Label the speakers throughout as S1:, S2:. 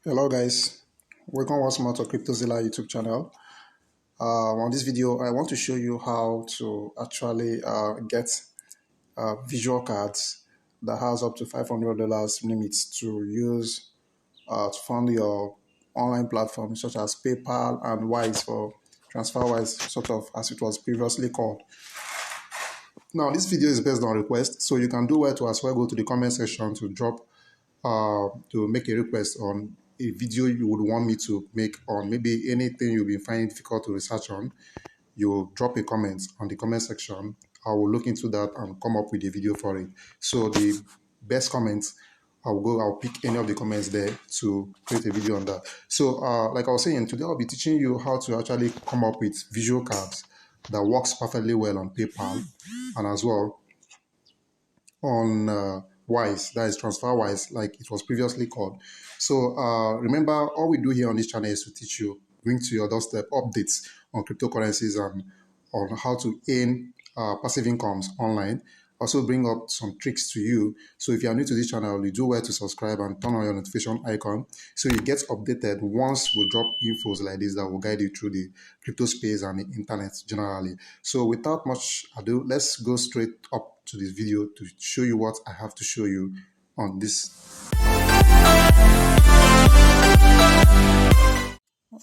S1: Hello guys, welcome once more to CryptoZilla YouTube channel. On this video, I want to show you how to actually get visual cards that has up to $500 limits to use to fund your online platform such as PayPal and Wise for TransferWise, sort of as it was previously called. Now, this video is based on request, so you can do well to as well go to the comment section to drop to make a request on a video you would want me to make on maybe anything you'll be finding difficult to research on. You drop a comment on the comment section. I will look into that and come up with a video for it. So the best comments, I'll pick any of the comments there to create a video on that. So like I was saying, today I'll be teaching you how to actually come up with visual cards that works perfectly well on PayPal and as well on Wise, that is TransferWise, like it was previously called. So remember, all we do here on this channel is to teach you, bring to your doorstep updates on cryptocurrencies and on how to earn passive incomes online. Also bring up some tricks to you. So if you are new to this channel, you do well to subscribe and turn on your notification icon so you get updated once we drop infos like this that will guide you through the crypto space and the internet generally. So without much ado, let's go straight up to this video to show you what I have to show you on this.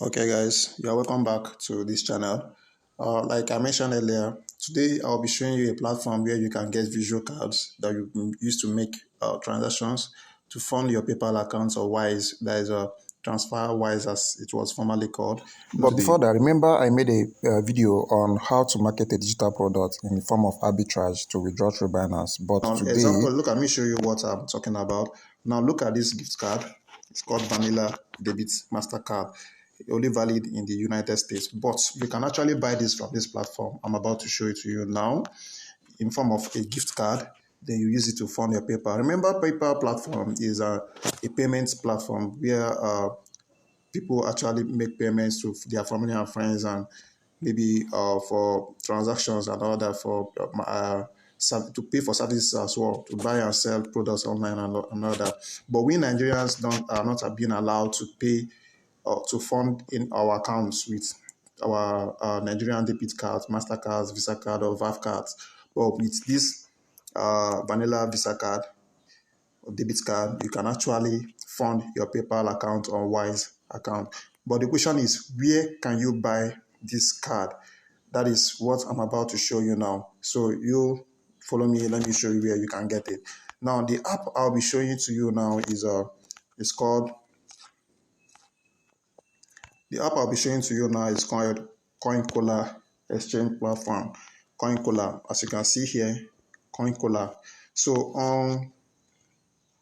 S1: Okay guys, you are welcome back to this channel. Like I mentioned earlier, today I'll be showing you a platform where you can get visual cards that you can use to make transactions to fund your PayPal accounts or Wise, that is a TransferWise as it was formerly called. But before that, remember I made a video on how to market a digital product in the form of arbitrage to withdraw through Binance. But today, example, look, let me show you what I'm talking about. Now look at this gift card. It's called Vanilla Debit MasterCard. Only valid in the United States, but you can actually buy this from this platform. I'm about to show it to you now in form of a gift card. Then you use it to fund your PayPal. Remember, PayPal platform is a payments platform where people actually make payments to their family and friends, and maybe for transactions and all that, for to pay for services as well, to buy and sell products online and all that. But we Nigerians are not being allowed to pay to fund in our accounts with our Nigerian debit cards, MasterCards, Visa card, or VAF cards. But with this vanilla Visa card or debit card, you can actually fund your PayPal account or Wise account. But the question is, where can you buy this card? That is what I'm about to show you now. So you follow me, let me show you where you can get it. Now, the app I'll be showing to you now is called The app I'll be showing to you now is called CoinCola Exchange Platform. CoinCola, as you can see here, CoinCola. So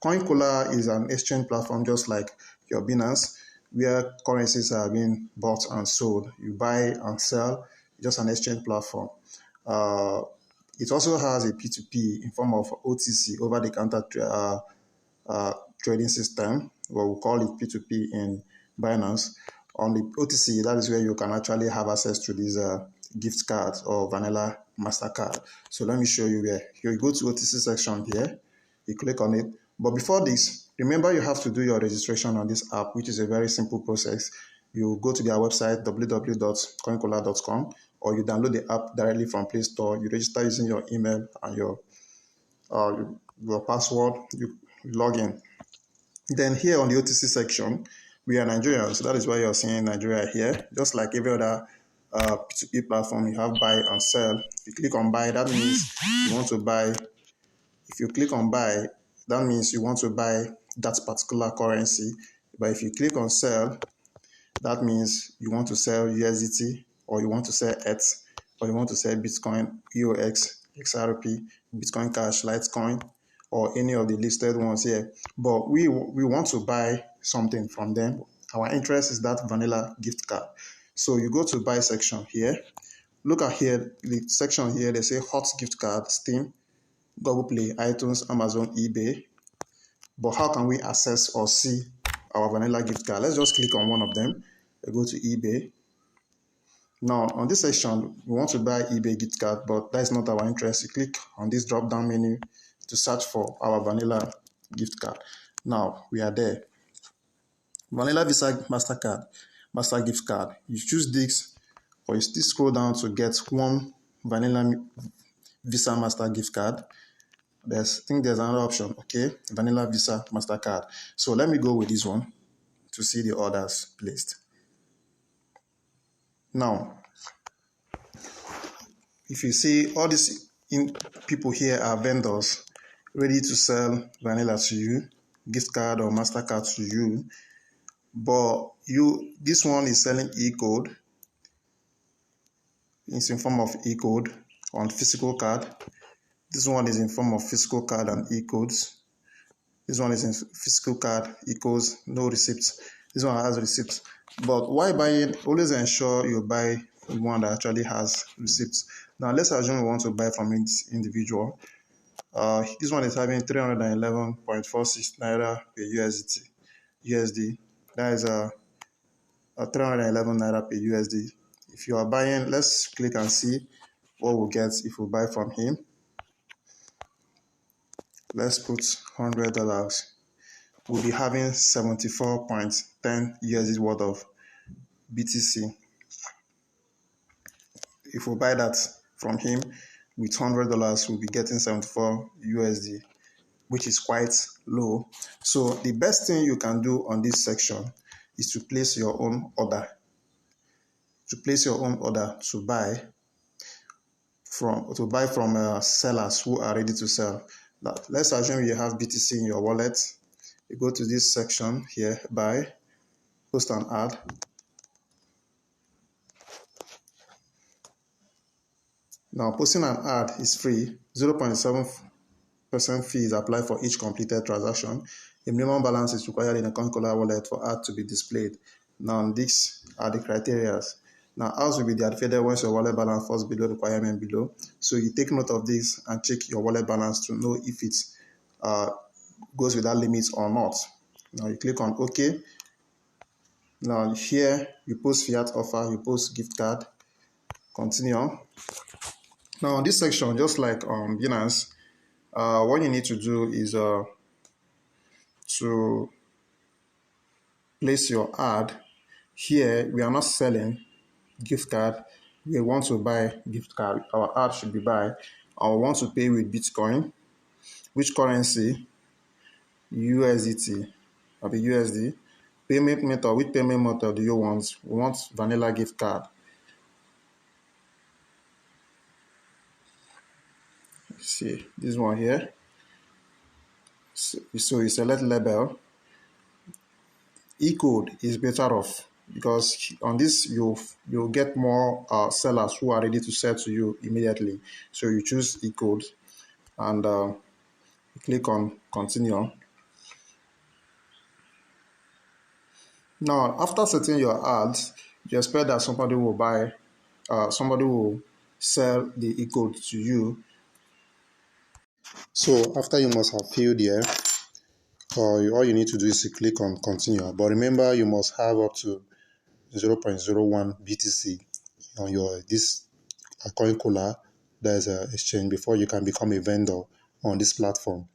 S1: CoinCola is an exchange platform just like your Binance, where currencies are being bought and sold. You buy and sell, just an exchange platform. It also has a P2P in form of OTC, over-the-counter trading system, what we call it P2P in Binance. On the OTC, that is where you can actually have access to these gift cards or vanilla MasterCard. So let me show you where. You go to OTC section here, you click on it. But before this, remember you have to do your registration on this app, which is a very simple process. You go to their website, www.coincola.com, or you download the app directly from Play Store. You register using your email and your password. You log in. Then here on the OTC section, we are Nigerians, so that is why you're seeing Nigeria here. Just like every other P2P platform, you have buy and sell. If you click on buy, that means you want to buy. If you click on buy, that means you want to buy that particular currency. But if you click on sell, that means you want to sell USDT, or you want to sell ETH, or you want to sell Bitcoin, EOX, XRP, Bitcoin Cash, Litecoin, or any of the listed ones here. But we want to buy something from them. Our interest is that vanilla gift card. So you go to buy section here. Look at here, the section here, they say hot gift card, Steam, Google Play, iTunes, Amazon, eBay. But how can we access or see our vanilla gift card? Let's just click on one of them. We go to eBay. Now, on this section, we want to buy eBay gift card, but that is not our interest. You click on this drop-down menu to search for our vanilla gift card. Now, we are there. Vanilla Visa MasterCard, Master Gift Card. You choose this, or you still scroll down to get one Vanilla Visa Master Gift Card. I think there's another option, okay? Vanilla Visa MasterCard. So let me go with this one to see the orders placed. Now, if you see all these people here are vendors ready to sell vanilla to you, gift card or MasterCard to you, but this one is selling e-code. It's in form of e-code on physical card. This one is in form of physical card and e-codes. This one is in physical card, e-codes, no receipts. This one has receipts. But why buying? Always ensure you buy one that actually has receipts. Now let's assume we want to buy from this individual. This one is having 311.46 naira per USD. That is a 311 naira per USD. If you are buying, let's click and see what we'll get if we buy from him. Let's put $100. We'll be having 74.10 USD worth of BTC. If we buy that from him with $100, we'll be getting 74 USD, which is quite low. So the best thing you can do on this section is to place your own order. To place your own order to buy from sellers who are ready to sell. Now, let's assume you have BTC in your wallet. You go to this section here, buy, post an ad. Now, posting an ad is free. 0.7% fee is applied for each completed transaction. A minimum balance is required in a Concola wallet for ad to be displayed. Now, these are the criteria. Now, ads will be deactivated once your wallet balance falls below the requirement below. So you take note of this and check your wallet balance to know if it goes with that limit or not. Now you click on OK. Now here you post fiat offer, you post gift card, continue. Now on this section, just like on Binance, what you need to do is to place your ad. Here we are not selling gift card. We want to buy gift card. Our ad should be buy. I want to pay with Bitcoin. Which currency? USDT. Or the USD. Payment method. Which payment method do you want? We want vanilla gift card. See this one here. So you select label. E-code is better off because on this you'll get more sellers who are ready to sell to you immediately. So you choose e-code and click on continue. Now after setting your ads, you expect that somebody will buy, somebody will sell the e-code to you. So after you must have filled here, all you need to do is to click on continue. But remember, you must have up to 0.01 BTC on your coin cooler, that is an exchange, before you can become a vendor on this platform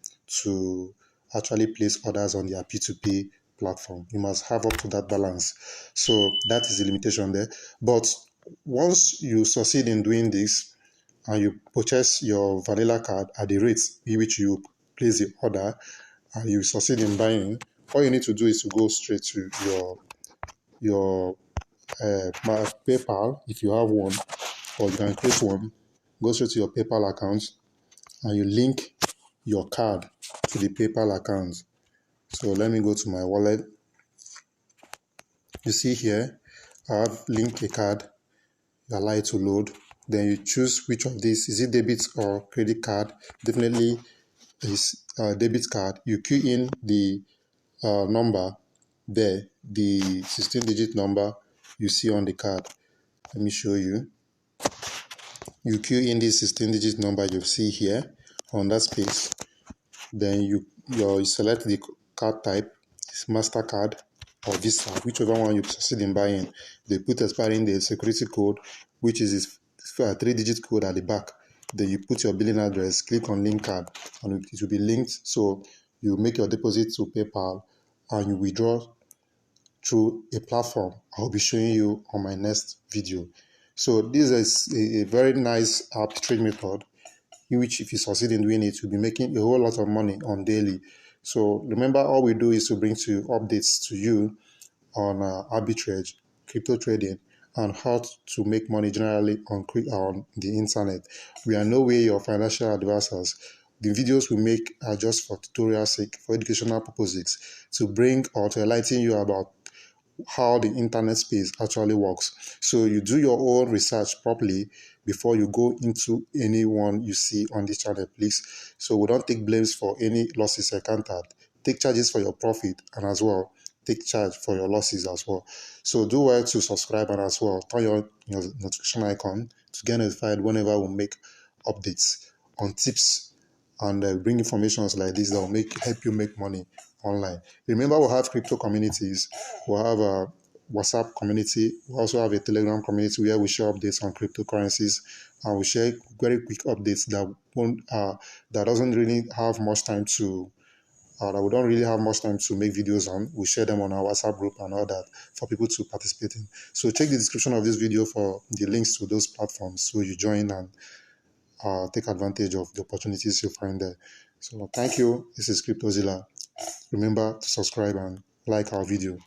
S1: to actually place orders on their P2P platform. You must have up to that balance. So that is the limitation there. But once you succeed in doing this and you purchase your vanilla card at the rate in which you place the order and you succeed in buying, all you need to do is to go straight to your PayPal if you have one, or you can create one. Go straight to your PayPal account and you link your card to the PayPal account. So let me go to my wallet. You see here, I have linked a card. You allow it to load. Then you choose which of these, is it debit or credit card? Definitely is debit card. You key in the number there, the 16-digit number you see on the card. Let me show you. You key in this 16-digit number you see here on that space. Then you select the card type, MasterCard or Visa, whichever one you succeed in buying. They put expiring the security code, which is this 3-digit code at the back. Then you put your billing address, click on link card, and it will be linked. So you make your deposit to PayPal and you withdraw through a platform I'll be showing you on my next video. So this is a very nice arbitrage method, in which if you succeed in doing it, you'll be making a whole lot of money on daily. So remember, all we do is to bring to updates to you on arbitrage, crypto trading, and how to make money generally on the internet. We are no way your financial advisors. The videos we make are just for tutorial sake, for educational purposes, to bring or to enlighten you about how the internet space actually works. So you do your own research properly before you go into anyone you see on this channel, please. So we don't take blames for any losses encountered. Take charges for your profit, and as well take charge for your losses as well. So do well to subscribe, and as well turn your notification icon to get notified whenever we make updates on tips and bring informations like this that will help you make money online. Remember, we'll have crypto communities, we'll have a WhatsApp community, we also have a Telegram community where we share updates on cryptocurrencies, and we share very quick updates that doesn't really have much time to that we don't really have much time to make videos on. We share them on our WhatsApp group and all that for people to participate in. So check the description of this video for the links to those platforms so you join and take advantage of the opportunities you find there. So thank you. This is CryptoZilla. Remember to subscribe and like our video.